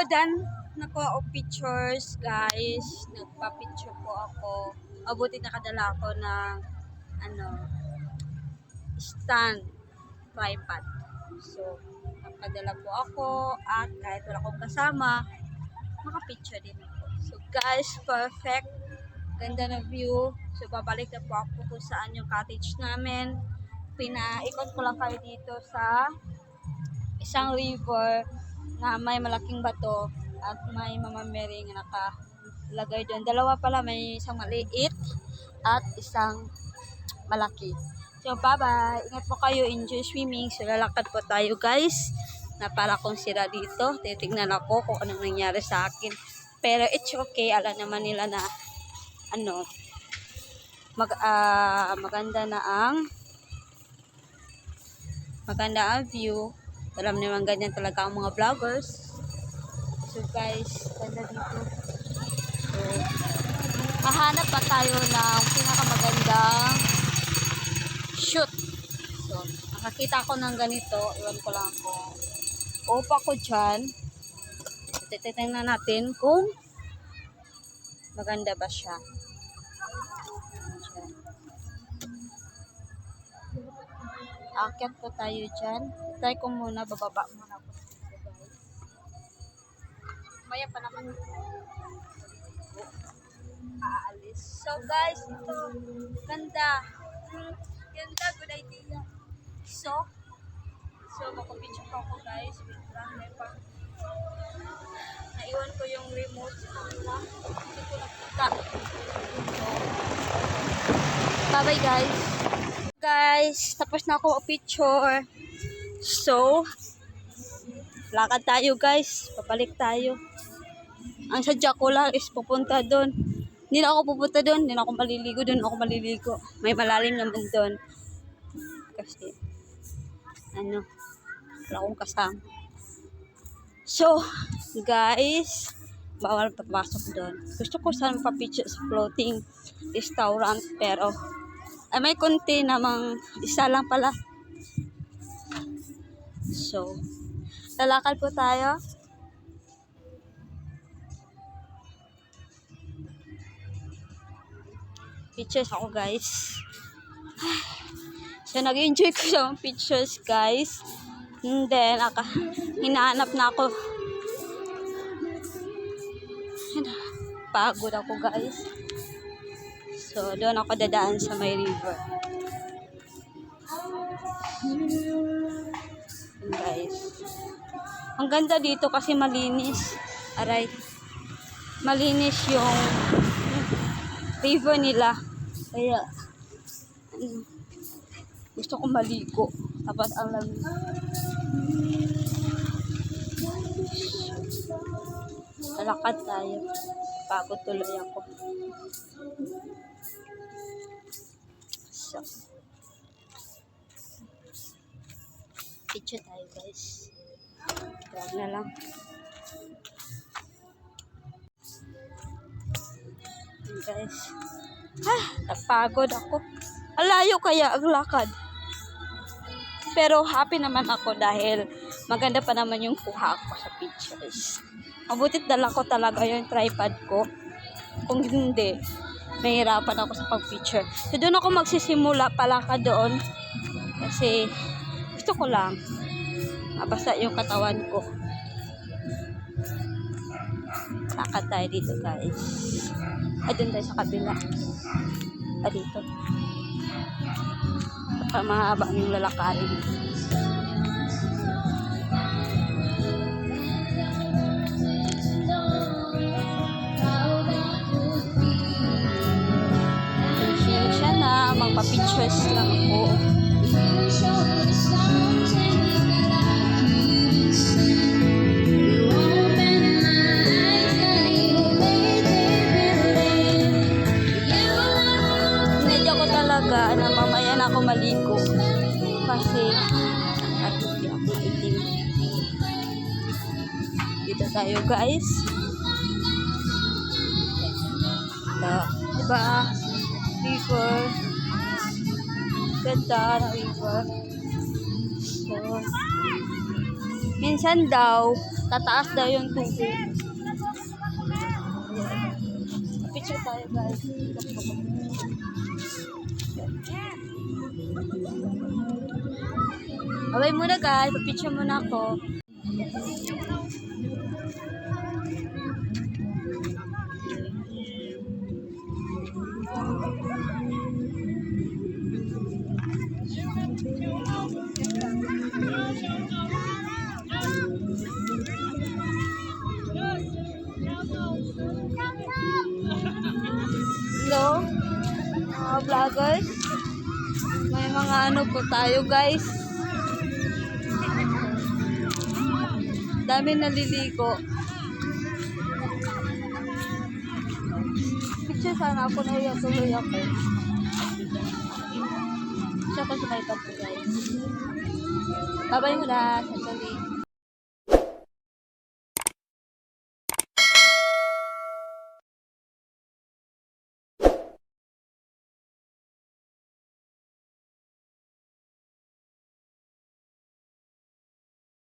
done na ko o pictures, guys. Nagpa-picture po ako. Mabuti nakadala ako ng stand, tripod. So, nakadala po ako at kahit wala akong kasama, maka-picture din ako. So, guys, perfect. Ganda na view. So, babalik na po ako kung saan yung cottage namin. Pinaikot ko lang kayo dito sa isang river na may malaking bato at may mamamering na nakalagay doon. Dalawa pala, may isang maliit at isang malaki. So, bye-bye. Ingat po kayo. Enjoy swimming. So, lalakad po tayo, guys. Na para kung sira dito. Titignan ako kung anong nangyari sa akin. Pero it's okay. Alam naman nila na maganda ang view. Alam naman ganyan talaga ang mga vloggers. So guys, ganda dito. So, mahanap pa tayo ng pinakamagandang shoot. So, nakakita ko ng ganito. Iwan ko lang kung opa ko dyan. Titignan natin kung maganda ba siya. Akyat po tayo dyan. Try ko muna, bababa muna ako. Maya pa naman aalis. So guys, ito. Ganda. Ganda, good idea. So makapicture ko ako guys. Wait lang, naiwan ko yung remote sa kanila. Hindi ko nakita. So, bye-bye guys. Guys, tapos na ako picture. So, lakad tayo guys. Papalik tayo. Ang sadya ko lang is pupunta doon. Hindi na ako pupunta doon. Hindi na ako maliligo doon. Ako maliligo. May malalim naman doon. Kasi, wala akong kasama. So, guys, bawal papasok doon. Gusto ko sana pa-picture sa floating restaurant. Pero, may konti namang isa lang pala. So, lalakad po tayo. Pictures ako guys. So, nag-enjoy ko sa pictures guys. And then, hinahanap na ako. Pagod ako guys. So, doon ako dadaan sa may river. Guys. Ang ganda dito kasi malinis. Aray. Malinis yung river nila. Kaya, gusto ko maligo. Tapos ang lamig. Lalakad tayo. Pagod tuloy ako. So, picture tayo guys. Huwag na lang. Guys. Napagod ako. Alayo kaya ang lakad. Pero happy naman ako dahil maganda pa naman yung kuha ko sa pictures. Mabutit dala ko talaga yung tripod ko. Kung hindi, mahirapan ako sa pag-picture. So, doon ako magsisimula pala ka doon. Kasi, gusto ko lang. Mabasa yung katawan ko. Lakad tayo dito, guys. Doon tayo sa kabila. Dito. Baka mahaba yung lalakarin. Magpa-pictures lang ako. Sinadya ko talaga na mamaya na ako maligo. Kasi hindi ako maitim. Dito tayo guys. Ito. Diba? River. Ganda ng river. So, minsan daw, tataas daw yung tubig. Picture tayo guys. Abay muna guys, papicture muna ako. Hello, mga vloggers. May mga ano po tayo guys. Dami naliligo. Picture sana ako na yan. Tuloy ako. Siya ko sa may tapo guys. Babay mo na. Sandali.